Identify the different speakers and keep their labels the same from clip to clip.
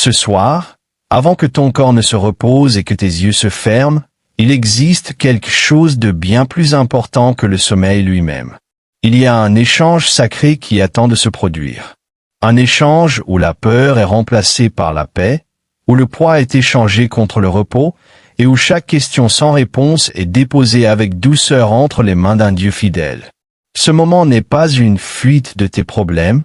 Speaker 1: Ce soir, avant que ton corps ne se repose et que tes yeux se ferment, il existe quelque chose de bien plus important que le sommeil lui-même. Il y a un échange sacré qui attend de se produire. Un échange où la peur est remplacée par la paix, où le poids est échangé contre le repos, et où chaque question sans réponse est déposée avec douceur entre les mains d'un Dieu fidèle. Ce moment n'est pas une fuite de tes problèmes,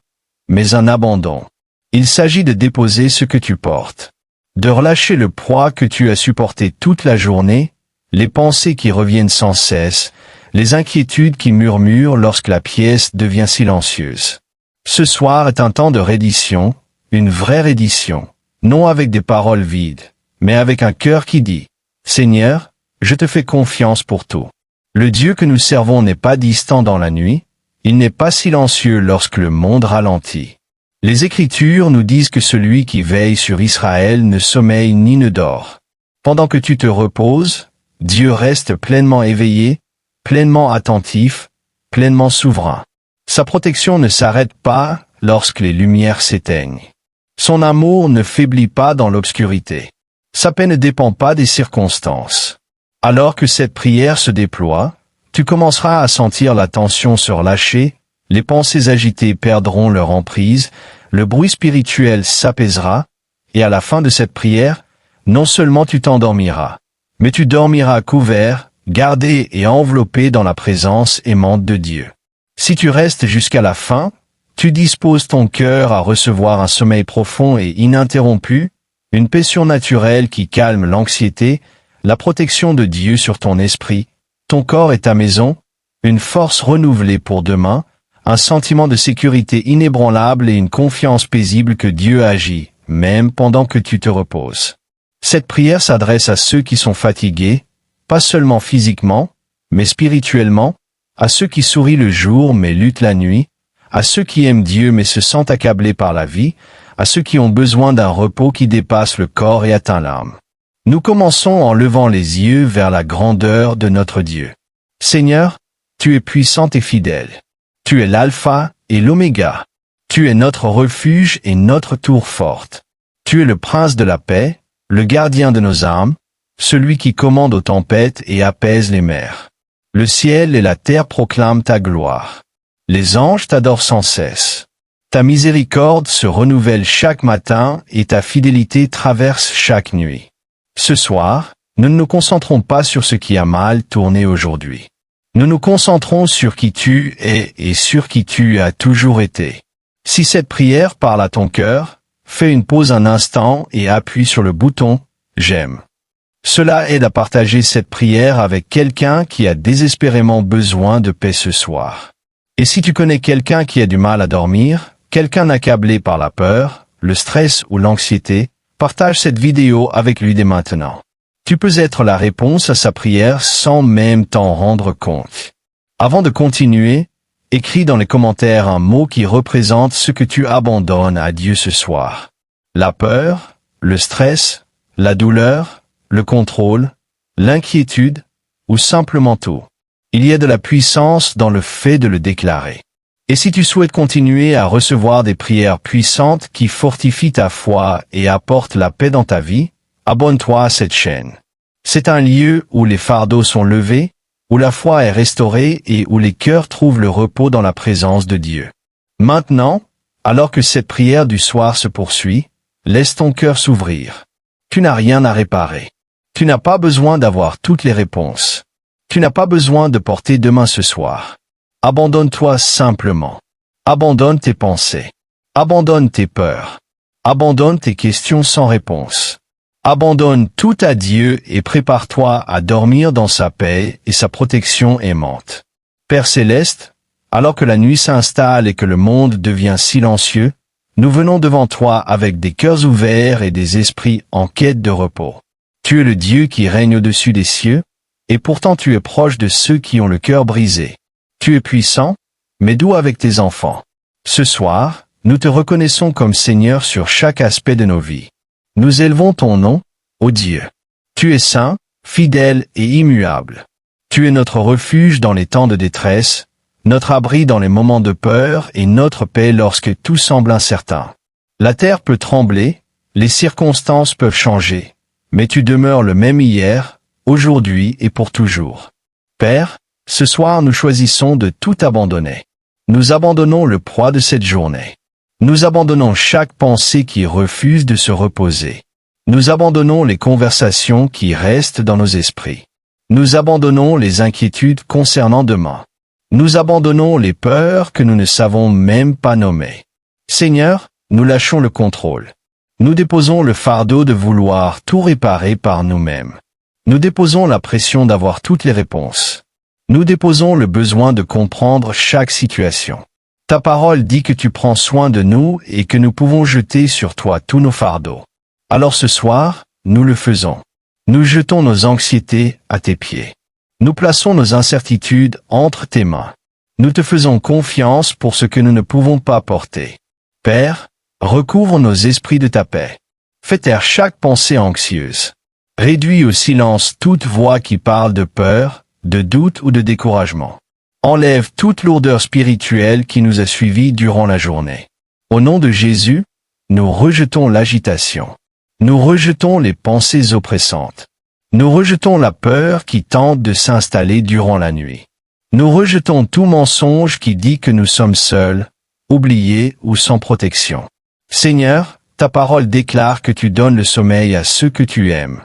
Speaker 1: mais un abandon. Il s'agit de déposer ce que tu portes, de relâcher le poids que tu as supporté toute la journée, les pensées qui reviennent sans cesse, les inquiétudes qui murmurent lorsque la pièce devient silencieuse. Ce soir est un temps de reddition, une vraie reddition, non avec des paroles vides, mais avec un cœur qui dit « Seigneur, je te fais confiance pour tout ». Le Dieu que nous servons n'est pas distant dans la nuit, il n'est pas silencieux lorsque le monde ralentit. Les Écritures nous disent que celui qui veille sur Israël ne sommeille ni ne dort. Pendant que tu te reposes, Dieu reste pleinement éveillé, pleinement attentif, pleinement souverain. Sa protection ne s'arrête pas lorsque les lumières s'éteignent. Son amour ne faiblit pas dans l'obscurité. Sa paix ne dépend pas des circonstances. Alors que cette prière se déploie, tu commenceras à sentir la tension se relâcher, les pensées agitées perdront leur emprise, le bruit spirituel s'apaisera, et à la fin de cette prière, non seulement tu t'endormiras, mais tu dormiras couvert, gardé et enveloppé dans la présence aimante de Dieu. Si tu restes jusqu'à la fin, tu disposes ton cœur à recevoir un sommeil profond et ininterrompu, une paix surnaturelle qui calme l'anxiété, la protection de Dieu sur ton esprit, ton corps et ta maison, une force renouvelée pour demain, un sentiment de sécurité inébranlable et une confiance paisible que Dieu agit, même pendant que tu te reposes. Cette prière s'adresse à ceux qui sont fatigués, pas seulement physiquement, mais spirituellement, à ceux qui sourient le jour mais luttent la nuit, à ceux qui aiment Dieu mais se sentent accablés par la vie, à ceux qui ont besoin d'un repos qui dépasse le corps et atteint l'âme. Nous commençons en levant les yeux vers la grandeur de notre Dieu. Seigneur, tu es puissant et fidèle. Tu es l'alpha et l'oméga. Tu es notre refuge et notre tour forte. Tu es le prince de la paix, le gardien de nos âmes, celui qui commande aux tempêtes et apaise les mers. Le ciel et la terre proclament ta gloire. Les anges t'adorent sans cesse. Ta miséricorde se renouvelle chaque matin et ta fidélité traverse chaque nuit. Ce soir, nous ne nous concentrons pas sur ce qui a mal tourné aujourd'hui. Nous nous concentrons sur qui tu es et sur qui tu as toujours été. Si cette prière parle à ton cœur, fais une pause un instant et appuie sur le bouton « J'aime ». Cela aide à partager cette prière avec quelqu'un qui a désespérément besoin de paix ce soir. Et si tu connais quelqu'un qui a du mal à dormir, quelqu'un accablé par la peur, le stress ou l'anxiété, partage cette vidéo avec lui dès maintenant. Tu peux être la réponse à sa prière sans même t'en rendre compte. Avant de continuer, écris dans les commentaires un mot qui représente ce que tu abandonnes à Dieu ce soir. La peur, le stress, la douleur, le contrôle, l'inquiétude, ou simplement tout. Il y a de la puissance dans le fait de le déclarer. Et si tu souhaites continuer à recevoir des prières puissantes qui fortifient ta foi et apportent la paix dans ta vie, abonne-toi à cette chaîne. C'est un lieu où les fardeaux sont levés, où la foi est restaurée et où les cœurs trouvent le repos dans la présence de Dieu. Maintenant, alors que cette prière du soir se poursuit, laisse ton cœur s'ouvrir. Tu n'as rien à réparer. Tu n'as pas besoin d'avoir toutes les réponses. Tu n'as pas besoin de porter demain ce soir. Abandonne-toi simplement. Abandonne tes pensées. Abandonne tes peurs. Abandonne tes questions sans réponse. Abandonne tout à Dieu et prépare-toi à dormir dans sa paix et sa protection aimante. Père céleste, alors que la nuit s'installe et que le monde devient silencieux, nous venons devant toi avec des cœurs ouverts et des esprits en quête de repos. Tu es le Dieu qui règne au-dessus des cieux, et pourtant tu es proche de ceux qui ont le cœur brisé. Tu es puissant, mais doux avec tes enfants. Ce soir, nous te reconnaissons comme Seigneur sur chaque aspect de nos vies. Nous élevons ton nom, ô Dieu. Tu es saint, fidèle et immuable. Tu es notre refuge dans les temps de détresse, notre abri dans les moments de peur et notre paix lorsque tout semble incertain. La terre peut trembler, Les circonstances peuvent changer, mais tu demeures le même hier, aujourd'hui et pour toujours. Père, ce soir nous choisissons de tout abandonner. Nous abandonnons le poids de cette journée. Nous abandonnons chaque pensée qui refuse de se reposer. Nous abandonnons les conversations qui restent dans nos esprits. Nous abandonnons les inquiétudes concernant demain. Nous abandonnons les peurs que nous ne savons même pas nommer. Seigneur, nous lâchons le contrôle. Nous déposons le fardeau de vouloir tout réparer par nous-mêmes. Nous déposons la pression d'avoir toutes les réponses. Nous déposons le besoin de comprendre chaque situation. Ta parole dit que tu prends soin de nous et que nous pouvons jeter sur toi tous nos fardeaux. Alors ce soir, nous le faisons. Nous jetons nos anxiétés à tes pieds. Nous plaçons nos incertitudes entre tes mains. Nous te faisons confiance pour ce que nous ne pouvons pas porter. Père, recouvre nos esprits de ta paix. Fais taire chaque pensée anxieuse. Réduis au silence toute voix qui parle de peur, de doute ou de découragement. Enlève toute lourdeur spirituelle qui nous a suivis durant la journée. Au nom de Jésus, nous rejetons l'agitation. Nous rejetons les pensées oppressantes. Nous rejetons la peur qui tente de s'installer durant la nuit. Nous rejetons tout mensonge qui dit que nous sommes seuls, oubliés ou sans protection. Seigneur, ta parole déclare que tu donnes le sommeil à ceux que tu aimes.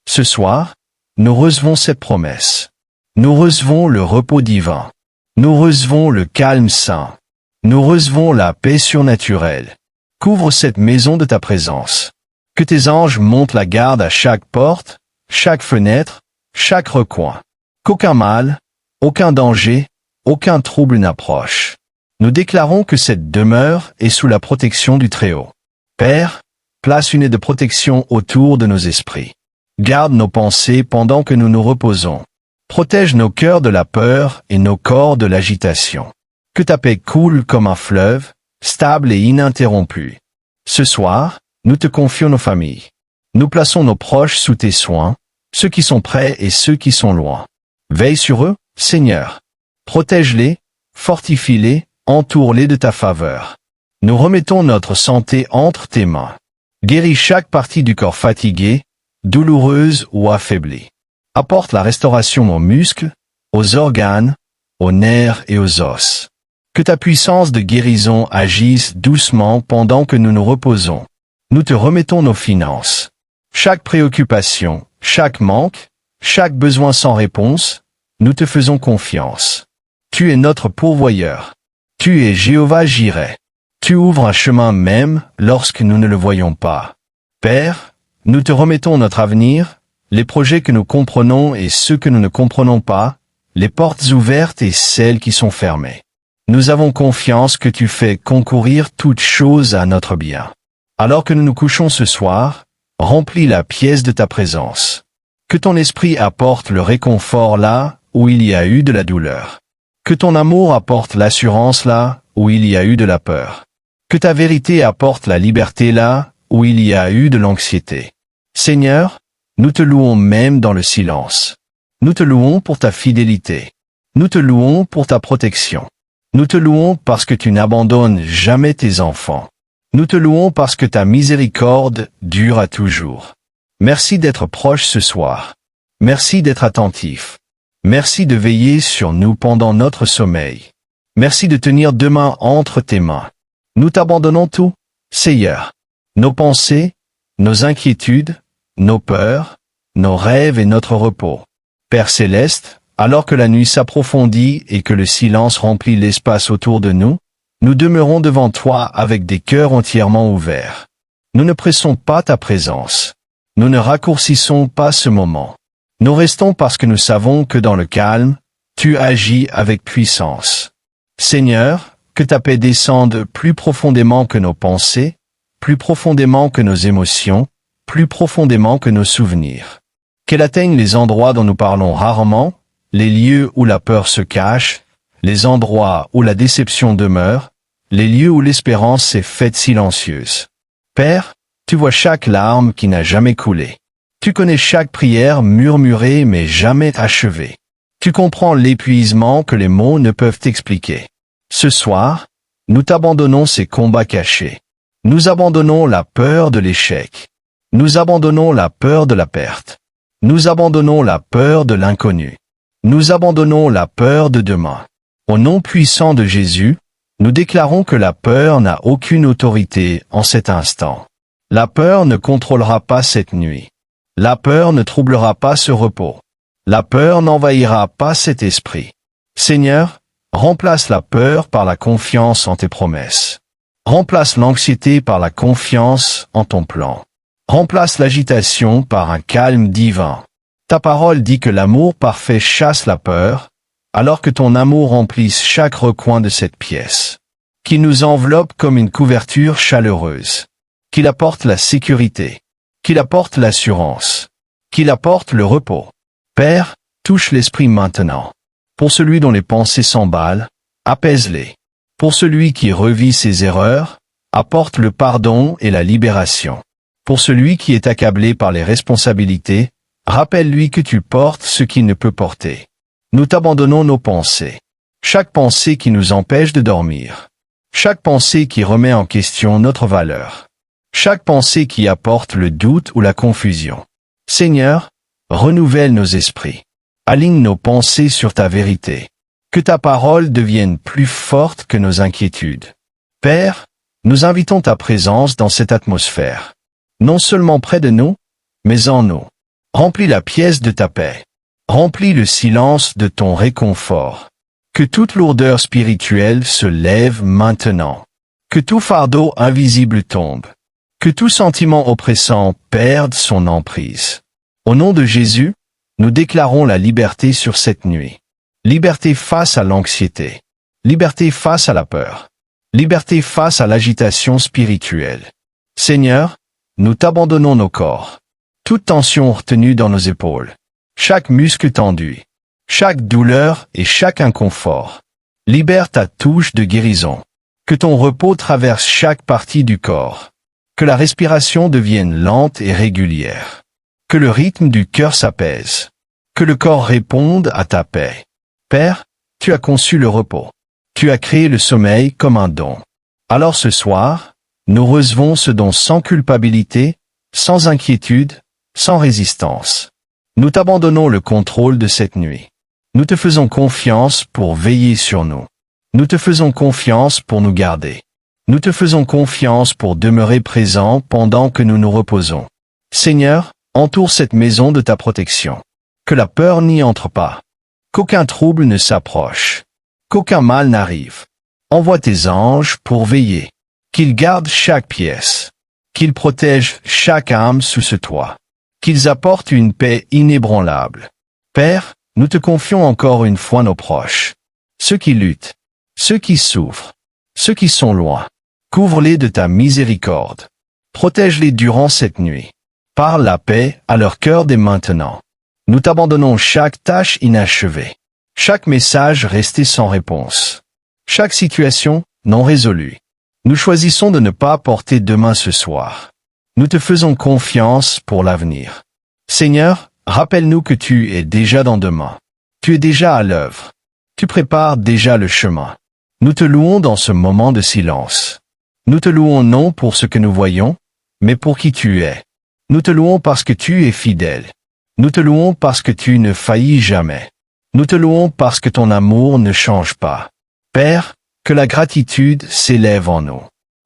Speaker 1: Ce soir, nous recevons cette promesse. Nous recevons le repos divin. Nous recevons le calme saint. Nous recevons la paix surnaturelle. Couvre cette maison de ta présence. Que tes anges montent la garde à chaque porte, chaque fenêtre, chaque recoin. Qu'aucun mal, aucun danger, aucun trouble n'approche. Nous déclarons que cette demeure est sous la protection du Très-Haut. Père, place une aie de protection autour de nos esprits. Garde nos pensées pendant que nous nous reposons. Protège nos cœurs de la peur et nos corps de l'agitation. Que ta paix coule comme un fleuve, stable et ininterrompu. Ce soir, nous te confions nos familles. Nous plaçons nos proches sous tes soins, ceux qui sont près et ceux qui sont loin. Veille sur eux, Seigneur. Protège-les, fortifie-les, entoure-les de ta faveur. Nous remettons notre santé entre tes mains. Guéris chaque partie du corps fatiguée, douloureuse ou affaiblie. Apporte la restauration aux muscles, aux organes, aux nerfs et aux os. Que ta puissance de guérison agisse doucement pendant que nous nous reposons. Nous te remettons nos finances. Chaque préoccupation, chaque manque, chaque besoin sans réponse, nous te faisons confiance. Tu es notre pourvoyeur. Tu es Jéhovah Jireh. Tu ouvres un chemin même lorsque nous ne le voyons pas. Père, nous te remettons notre avenir, les projets que nous comprenons et ceux que nous ne comprenons pas, les portes ouvertes et celles qui sont fermées. Nous avons confiance que tu fais concourir toutes choses à notre bien. Alors que nous nous couchons ce soir, remplis la pièce de ta présence. Que ton esprit apporte le réconfort là où il y a eu de la douleur. Que ton amour apporte l'assurance là où il y a eu de la peur. Que ta vérité apporte la liberté là où il y a eu de l'anxiété. Seigneur, nous te louons même dans le silence. Nous te louons pour ta fidélité. Nous te louons pour ta protection. Nous te louons parce que tu n'abandonnes jamais tes enfants. Nous te louons parce que ta miséricorde dure à toujours. Merci d'être proche ce soir. Merci d'être attentif. Merci de veiller sur nous pendant notre sommeil. Merci de tenir demain entre tes mains. Nous t'abandonnons tout, Seigneur. Nos pensées, nos inquiétudes, nos peurs, nos rêves et notre repos. Père céleste, alors que la nuit s'approfondit et que le silence remplit l'espace autour de nous, nous demeurons devant toi avec des cœurs entièrement ouverts. Nous ne pressons pas ta présence. Nous ne raccourcissons pas ce moment. Nous restons parce que nous savons que dans le calme, tu agis avec puissance. Seigneur, que ta paix descende plus profondément que nos pensées, plus profondément que nos émotions, plus profondément que nos souvenirs. Qu'elle atteigne les endroits dont nous parlons rarement, les lieux où la peur se cache, les endroits où la déception demeure, les lieux où l'espérance s'est faite silencieuse. Père, tu vois chaque larme qui n'a jamais coulé. Tu connais chaque prière murmurée mais jamais achevée. Tu comprends l'épuisement que les mots ne peuvent expliquer. Ce soir, nous t'abandonnons ces combats cachés. Nous abandonnons la peur de l'échec. Nous abandonnons la peur de la perte. Nous abandonnons la peur de l'inconnu. Nous abandonnons la peur de demain. Au nom puissant de Jésus, nous déclarons que la peur n'a aucune autorité en cet instant. La peur ne contrôlera pas cette nuit. La peur ne troublera pas ce repos. La peur n'envahira pas cet esprit. Seigneur, remplace la peur par la confiance en tes promesses. Remplace l'anxiété par la confiance en ton plan. Remplace l'agitation par un calme divin. Ta parole dit que l'amour parfait chasse la peur, alors que ton amour remplisse chaque recoin de cette pièce. Qu'il nous enveloppe comme une couverture chaleureuse. Qu'il apporte la sécurité. Qu'il apporte l'assurance. Qu'il apporte le repos. Père, touche l'esprit maintenant. Pour celui dont les pensées s'emballent, apaise-les. Pour celui qui revit ses erreurs, apporte le pardon et la libération. Pour celui qui est accablé par les responsabilités, rappelle-lui que tu portes ce qu'il ne peut porter. Nous t'abandonnons nos pensées. Chaque pensée qui nous empêche de dormir. Chaque pensée qui remet en question notre valeur. Chaque pensée qui apporte le doute ou la confusion. Seigneur, renouvelle nos esprits. Aligne nos pensées sur ta vérité. Que ta parole devienne plus forte que nos inquiétudes. Père, nous invitons ta présence dans cette atmosphère. Non seulement près de nous, mais en nous. Remplis la pièce de ta paix. Remplis le silence de ton réconfort. Que toute lourdeur spirituelle se lève maintenant. Que tout fardeau invisible tombe. Que tout sentiment oppressant perde son emprise. Au nom de Jésus, nous déclarons la liberté sur cette nuit. Liberté face à l'anxiété. Liberté face à la peur. Liberté face à l'agitation spirituelle. Seigneur, nous t'abandonnons nos corps. Toute tension retenue dans nos épaules. Chaque muscle tendu. Chaque douleur et chaque inconfort. Libère ta touche de guérison. Que ton repos traverse chaque partie du corps. Que la respiration devienne lente et régulière. Que le rythme du cœur s'apaise. Que le corps réponde à ta paix. Père, tu as conçu le repos. Tu as créé le sommeil comme un don. Alors ce soir, nous recevons ce don sans culpabilité, sans inquiétude, sans résistance. Nous t'abandonnons le contrôle de cette nuit. Nous te faisons confiance pour veiller sur nous. Nous te faisons confiance pour nous garder. Nous te faisons confiance pour demeurer présent pendant que nous nous reposons. Seigneur, entoure cette maison de ta protection. Que la peur n'y entre pas. Qu'aucun trouble ne s'approche. Qu'aucun mal n'arrive. Envoie tes anges pour veiller. Qu'ils gardent chaque pièce. Qu'ils protègent chaque âme sous ce toit. Qu'ils apportent une paix inébranlable. Père, nous te confions encore une fois nos proches. Ceux qui luttent. Ceux qui souffrent. Ceux qui sont loin. Couvre-les de ta miséricorde. Protège-les durant cette nuit. Parle la paix à leur cœur dès maintenant. Nous t'abandonnons chaque tâche inachevée. Chaque message resté sans réponse. Chaque situation non résolue. Nous choisissons de ne pas porter demain ce soir. Nous te faisons confiance pour l'avenir. Seigneur, rappelle-nous que tu es déjà dans demain. Tu es déjà à l'œuvre. Tu prépares déjà le chemin. Nous te louons dans ce moment de silence. Nous te louons non pour ce que nous voyons, mais pour qui tu es. Nous te louons parce que tu es fidèle. Nous te louons parce que tu ne faillis jamais. Nous te louons parce que ton amour ne change pas. Père, que la gratitude s'élève en nous.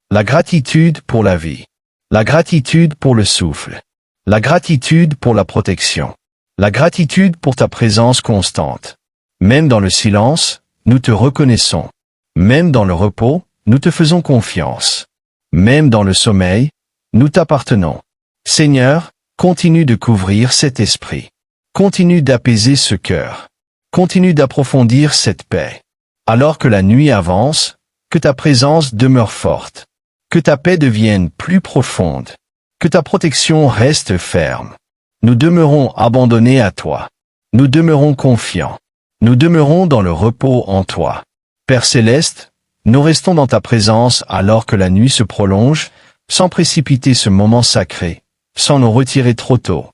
Speaker 1: La gratitude pour la vie. La gratitude pour le souffle. La gratitude pour la protection. La gratitude pour ta présence constante. Même dans le silence, nous te reconnaissons. Même dans le repos, nous te faisons confiance. Même dans le sommeil, nous t'appartenons. Seigneur, continue de couvrir cet esprit. Continue d'apaiser ce cœur. Continue d'approfondir cette paix. Alors que la nuit avance, que ta présence demeure forte. Que ta paix devienne plus profonde. Que ta protection reste ferme. Nous demeurons abandonnés à toi. Nous demeurons confiants. Nous demeurons dans le repos en toi. Père céleste, nous restons dans ta présence alors que la nuit se prolonge, sans précipiter ce moment sacré, sans nous retirer trop tôt.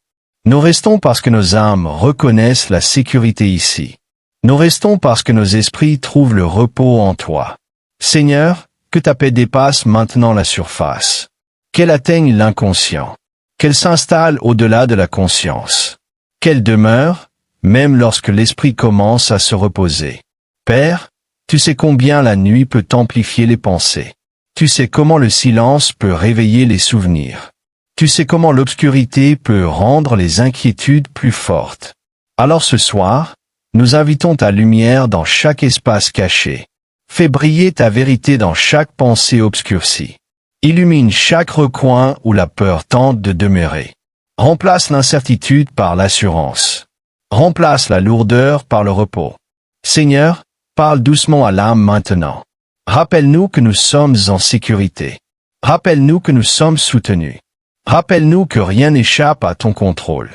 Speaker 1: Nous restons parce que nos âmes reconnaissent la sécurité ici. Nous restons parce que nos esprits trouvent le repos en toi. Seigneur, que ta paix dépasse maintenant la surface. Qu'elle atteigne l'inconscient. Qu'elle s'installe au-delà de la conscience. Qu'elle demeure, même lorsque l'esprit commence à se reposer. Père, tu sais combien la nuit peut amplifier les pensées. Tu sais comment le silence peut réveiller les souvenirs. Tu sais comment l'obscurité peut rendre les inquiétudes plus fortes. Alors ce soir, nous invitons ta lumière dans chaque espace caché. Fais briller ta vérité dans chaque pensée obscurcie. Illumine chaque recoin où la peur tente de demeurer. Remplace l'incertitude par l'assurance. Remplace la lourdeur par le repos. Seigneur, parle doucement à l'âme maintenant. Rappelle-nous que nous sommes en sécurité. Rappelle-nous que nous sommes soutenus. Rappelle-nous que rien n'échappe à ton contrôle.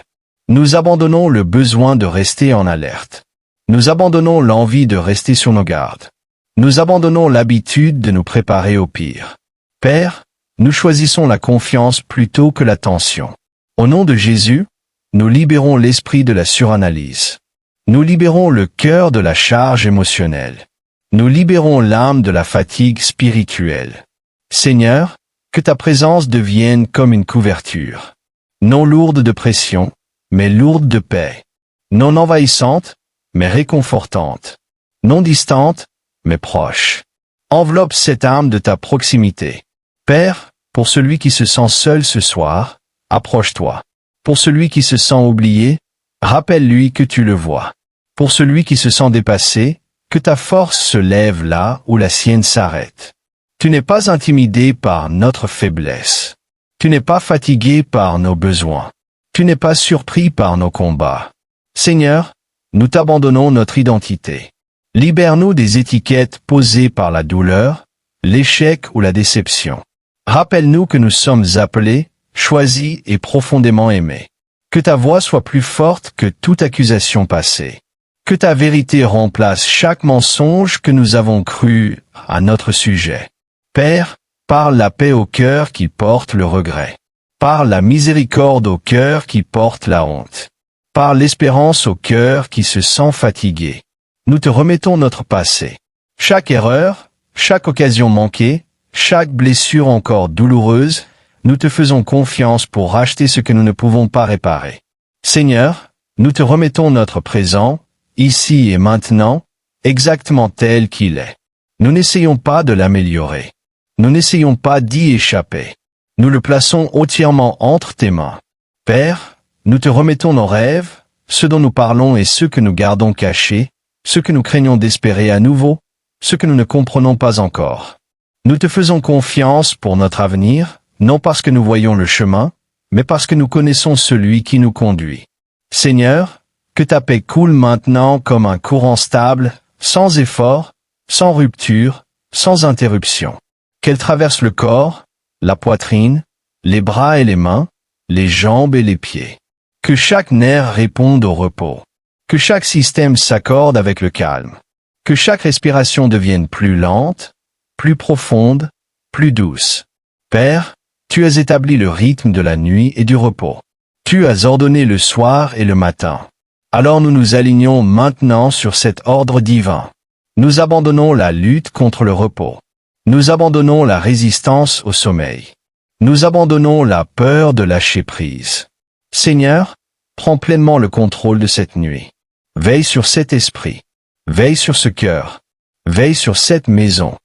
Speaker 1: Nous abandonnons le besoin de rester en alerte. Nous abandonnons l'envie de rester sur nos gardes. Nous abandonnons l'habitude de nous préparer au pire. Père, nous choisissons la confiance plutôt que la tension. Au nom de Jésus, nous libérons l'esprit de la suranalyse. Nous libérons le cœur de la charge émotionnelle. Nous libérons l'âme de la fatigue spirituelle. Seigneur, que ta présence devienne comme une couverture. Non lourde de pression, mais lourde de paix. Non envahissante, mais réconfortante. Non distante, mais proche. Enveloppe cette âme de ta proximité. Père, pour celui qui se sent seul ce soir, approche-toi. Pour celui qui se sent oublié, rappelle-lui que tu le vois. Pour celui qui se sent dépassé, que ta force se lève là où la sienne s'arrête. Tu n'es pas intimidé par notre faiblesse. Tu n'es pas fatigué par nos besoins. Tu n'es pas surpris par nos combats. Seigneur, nous t'abandonnons notre identité. Libère-nous des étiquettes posées par la douleur, l'échec ou la déception. Rappelle-nous que nous sommes appelés, choisis et profondément aimés. Que ta voix soit plus forte que toute accusation passée. Que ta vérité remplace chaque mensonge que nous avons cru à notre sujet. Père, parle la paix au cœur qui porte le regret. Parle la miséricorde au cœur qui porte la honte. Parle l'espérance au cœur qui se sent fatigué. Nous te remettons notre passé. Chaque erreur, chaque occasion manquée, chaque blessure encore douloureuse, nous te faisons confiance pour racheter ce que nous ne pouvons pas réparer. Seigneur, nous te remettons notre présent, ici et maintenant, exactement tel qu'il est. Nous n'essayons pas de l'améliorer. Nous n'essayons pas d'y échapper. Nous le plaçons entièrement entre tes mains. Père, nous te remettons nos rêves, ce dont nous parlons et ceux que nous gardons cachés, ce que nous craignons d'espérer à nouveau, ce que nous ne comprenons pas encore. Nous te faisons confiance pour notre avenir, non parce que nous voyons le chemin, mais parce que nous connaissons celui qui nous conduit. Seigneur, que ta paix coule maintenant comme un courant stable, sans effort, sans rupture, sans interruption. Qu'elle traverse le corps, la poitrine, les bras et les mains, les jambes et les pieds. Que chaque nerf réponde au repos. Que chaque système s'accorde avec le calme. Que chaque respiration devienne plus lente, plus profonde, plus douce. Père, tu as établi le rythme de la nuit et du repos. Tu as ordonné le soir et le matin. Alors nous nous alignons maintenant sur cet ordre divin. Nous abandonnons la lutte contre le repos. Nous abandonnons la résistance au sommeil. Nous abandonnons la peur de lâcher prise. Seigneur, prends pleinement le contrôle de cette nuit. Veille sur cet esprit. Veille sur ce cœur. Veille sur cette maison.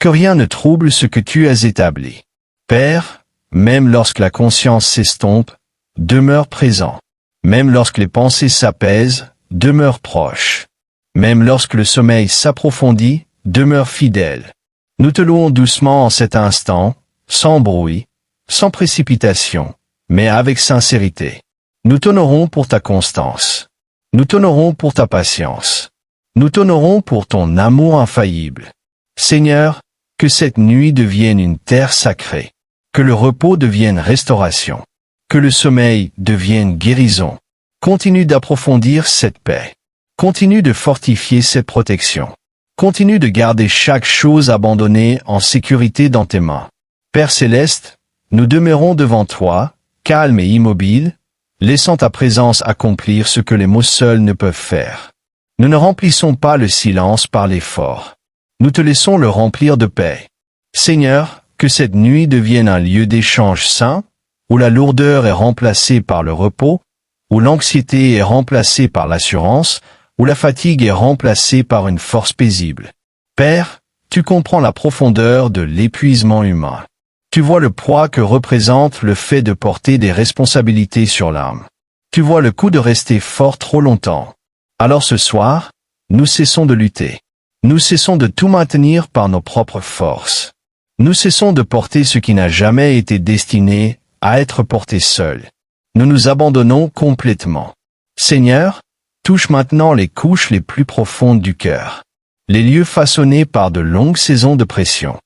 Speaker 1: Que rien ne trouble ce que tu as établi. Père, même lorsque la conscience s'estompe, demeure présent. Même lorsque les pensées s'apaisent, demeure proche. Même lorsque le sommeil s'approfondit, demeure fidèle. Nous te louons doucement en cet instant, sans bruit, sans précipitation, mais avec sincérité. Nous t'honorons pour ta constance. Nous t'honorons pour ta patience. Nous t'honorons pour ton amour infaillible. Seigneur, que cette nuit devienne une terre sacrée. Que le repos devienne restauration. Que le sommeil devienne guérison. Continue d'approfondir cette paix. Continue de fortifier cette protection. Continue de garder chaque chose abandonnée en sécurité dans tes mains. Père céleste, nous demeurons devant toi, calmes et immobiles, laissant ta présence accomplir ce que les mots seuls ne peuvent faire. Nous ne remplissons pas le silence par l'effort. Nous te laissons le remplir de paix. Seigneur, que cette nuit devienne un lieu d'échange sain, où la lourdeur est remplacée par le repos, où l'anxiété est remplacée par l'assurance, où la fatigue est remplacée par une force paisible. Père, tu comprends la profondeur de l'épuisement humain. Tu vois le poids que représente le fait de porter des responsabilités sur l'âme. Tu vois le coût de rester fort trop longtemps. Alors ce soir, nous cessons de lutter. Nous cessons de tout maintenir par nos propres forces. Nous cessons de porter ce qui n'a jamais été destiné à être porté seul. Nous nous abandonnons complètement. Seigneur, touche maintenant les couches les plus profondes du cœur. Les lieux façonnés par de longues saisons de pression.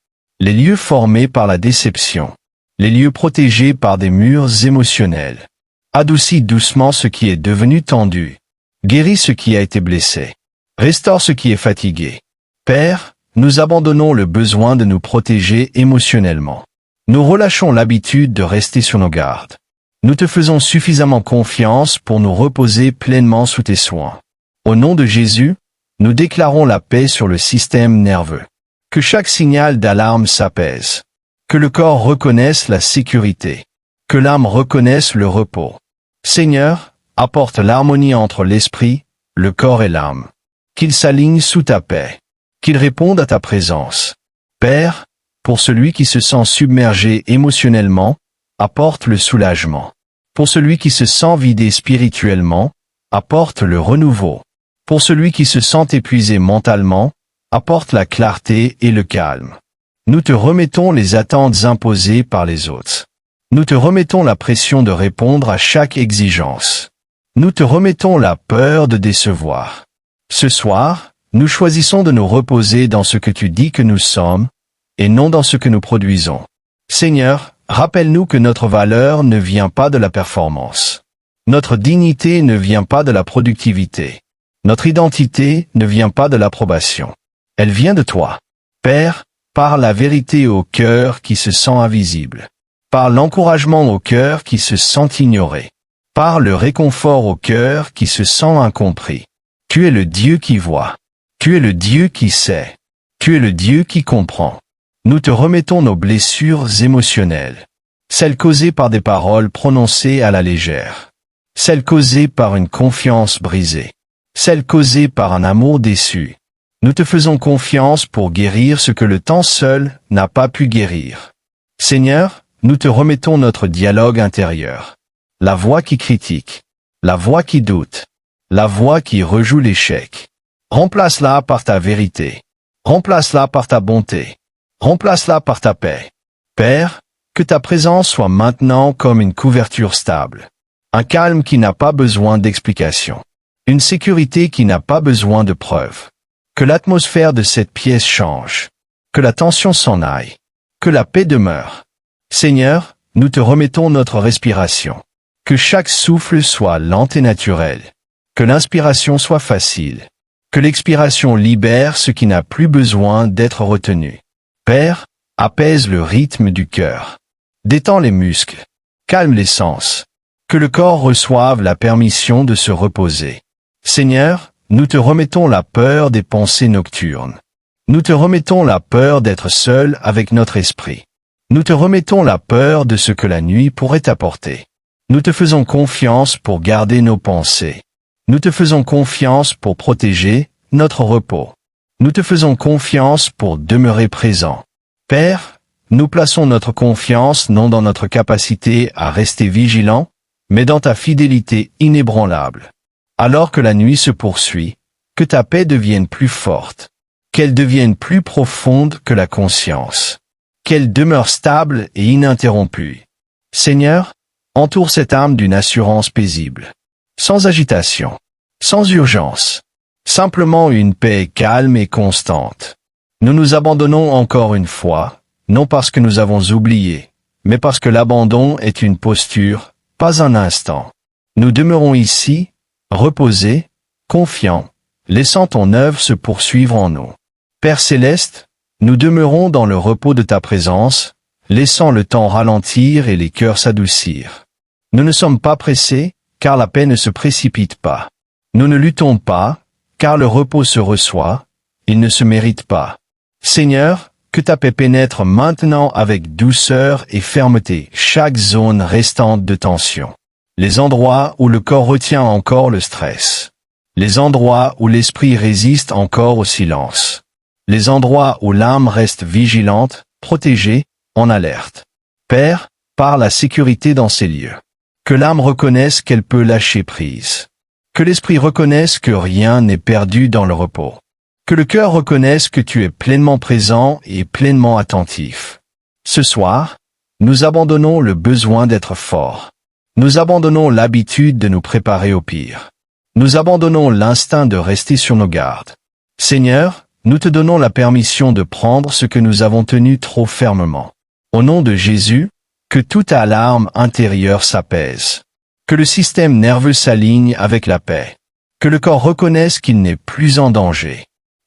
Speaker 1: Les lieux formés par la déception. Les lieux protégés par des murs émotionnels. Adoucis doucement ce qui est devenu tendu. Guéris ce qui a été blessé. Restaure ce qui est fatigué. Père, nous abandonnons le besoin de nous protéger émotionnellement. Nous relâchons l'habitude de rester sur nos gardes. Nous te faisons suffisamment confiance pour nous reposer pleinement sous tes soins. Au nom de Jésus, nous déclarons la paix sur le système nerveux. Que chaque signal d'alarme s'apaise. Que le corps reconnaisse la sécurité. Que l'âme reconnaisse le repos. Seigneur, apporte l'harmonie entre l'esprit, le corps et l'âme. Qu'il s'aligne sous ta paix. Qu'il réponde à ta présence. Père, pour celui qui se sent submergé émotionnellement, apporte le soulagement. Pour celui qui se sent vidé spirituellement, apporte le renouveau. Pour celui qui se sent épuisé mentalement, apporte la clarté et le calme. Nous te remettons les attentes imposées par les autres. Nous te remettons la pression de répondre à chaque exigence. Nous te remettons la peur de décevoir. Ce soir, nous choisissons de nous reposer dans ce que tu dis que nous sommes, et non dans ce que nous produisons. Seigneur, rappelle-nous que notre valeur ne vient pas de la performance. Notre dignité ne vient pas de la productivité. Notre identité ne vient pas de l'approbation. Elle vient de toi. Père, par la vérité au cœur qui se sent invisible. Par l'encouragement au cœur qui se sent ignoré. Par le réconfort au cœur qui se sent incompris. Tu es le Dieu qui voit. Tu es le Dieu qui sait. Tu es le Dieu qui comprend. Nous te remettons nos blessures émotionnelles. Celles causées par des paroles prononcées à la légère. Celles causées par une confiance brisée. Celles causées par un amour déçu. Nous te faisons confiance pour guérir ce que le temps seul n'a pas pu guérir. Seigneur, nous te remettons notre dialogue intérieur. La voix qui critique. La voix qui doute. La voix qui rejoue l'échec. Remplace-la par ta vérité. Remplace-la par ta bonté. Remplace-la par ta paix. Père, que ta présence soit maintenant comme une couverture stable. Un calme qui n'a pas besoin d'explication. Une sécurité qui n'a pas besoin de preuves. Que l'atmosphère de cette pièce change. Que la tension s'en aille. Que la paix demeure. Seigneur, nous te remettons notre respiration. Que chaque souffle soit lent et naturel. Que l'inspiration soit facile. Que l'expiration libère ce qui n'a plus besoin d'être retenu. Père, apaise le rythme du cœur. Détends les muscles. Calme les sens. Que le corps reçoive la permission de se reposer. Seigneur, nous te remettons la peur des pensées nocturnes. Nous te remettons la peur d'être seul avec notre esprit. Nous te remettons la peur de ce que la nuit pourrait apporter. Nous te faisons confiance pour garder nos pensées. Nous te faisons confiance pour protéger notre repos. Nous te faisons confiance pour demeurer présent. Père, nous plaçons notre confiance non dans notre capacité à rester vigilants, mais dans ta fidélité inébranlable. Alors que la nuit se poursuit, que ta paix devienne plus forte, qu'elle devienne plus profonde que la conscience, qu'elle demeure stable et ininterrompue. Seigneur, entoure cette âme d'une assurance paisible, sans agitation, sans urgence, simplement une paix calme et constante. Nous nous abandonnons encore une fois, non parce que nous avons oublié, mais parce que l'abandon est une posture, pas un instant. Nous demeurons ici, reposés, confiants, laissant ton œuvre se poursuivre en nous. Père céleste, nous demeurons dans le repos de ta présence, laissant le temps ralentir et les cœurs s'adoucir. Nous ne sommes pas pressés, car la paix ne se précipite pas. Nous ne luttons pas, car le repos se reçoit, il ne se mérite pas. Seigneur, Que ta paix pénètre maintenant avec douceur et fermeté chaque zone restante de tension. Les endroits où le corps retient encore le stress. Les endroits où l'esprit résiste encore au silence. Les endroits où l'âme reste vigilante, protégée, en alerte. Père, par la sécurité dans ces lieux. Que l'âme reconnaisse qu'elle peut lâcher prise. Que l'esprit reconnaisse que rien n'est perdu dans le repos. Que le cœur reconnaisse que tu es pleinement présent et pleinement attentif. Ce soir, nous abandonnons le besoin d'être fort. Nous abandonnons l'habitude de nous préparer au pire. Nous abandonnons l'instinct de rester sur nos gardes. Seigneur, nous te donnons la permission de prendre ce que nous avons tenu trop fermement. Au nom de Jésus, que toute alarme intérieure s'apaise. Que le système nerveux s'aligne avec la paix. Que le corps reconnaisse qu'il n'est plus en danger.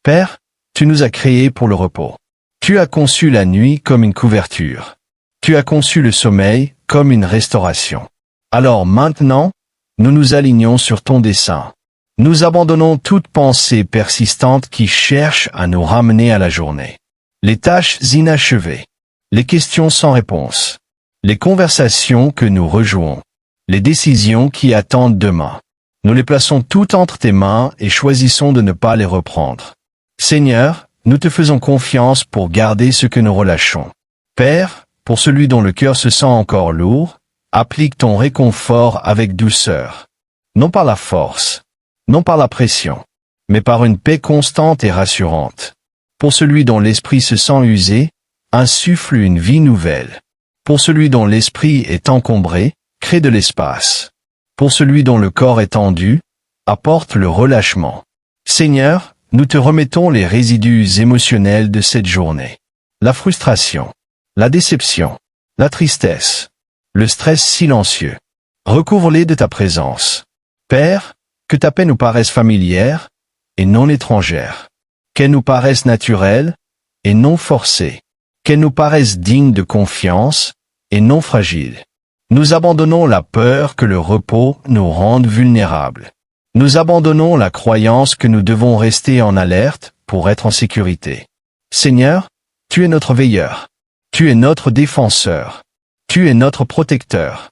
Speaker 1: Père, tu nous as créés pour le repos. Tu as conçu la nuit comme une couverture. Tu as conçu le sommeil comme une restauration. Alors maintenant, nous nous alignons sur ton dessein. Nous abandonnons toute pensée persistante qui cherche à nous ramener à la journée. Les tâches inachevées. Les questions sans réponse. Les conversations que nous rejouons. Les décisions qui attendent demain. Nous les plaçons toutes entre tes mains et choisissons de ne pas les reprendre. Seigneur, nous te faisons confiance pour garder ce que nous relâchons. Père, pour celui dont le cœur se sent encore lourd, applique ton réconfort avec douceur. Non par la force, non par la pression, mais par une paix constante et rassurante. Pour celui dont l'esprit se sent usé, insuffle une vie nouvelle. Pour celui dont l'esprit est encombré, crée de l'espace. Pour celui dont le corps est tendu, apporte le relâchement. Seigneur, nous te remettons les résidus émotionnels de cette journée. La frustration, la déception, la tristesse, le stress silencieux. Recouvre-les de ta présence. Père, que ta paix nous paraisse familière et non étrangère. Qu'elle nous paraisse naturelle et non forcée. Qu'elle nous paraisse digne de confiance et non fragile. Nous abandonnons la peur que le repos nous rende vulnérables. Nous abandonnons la croyance que nous devons rester en alerte pour être en sécurité. Seigneur, tu es notre veilleur. Tu es notre défenseur. Tu es notre protecteur.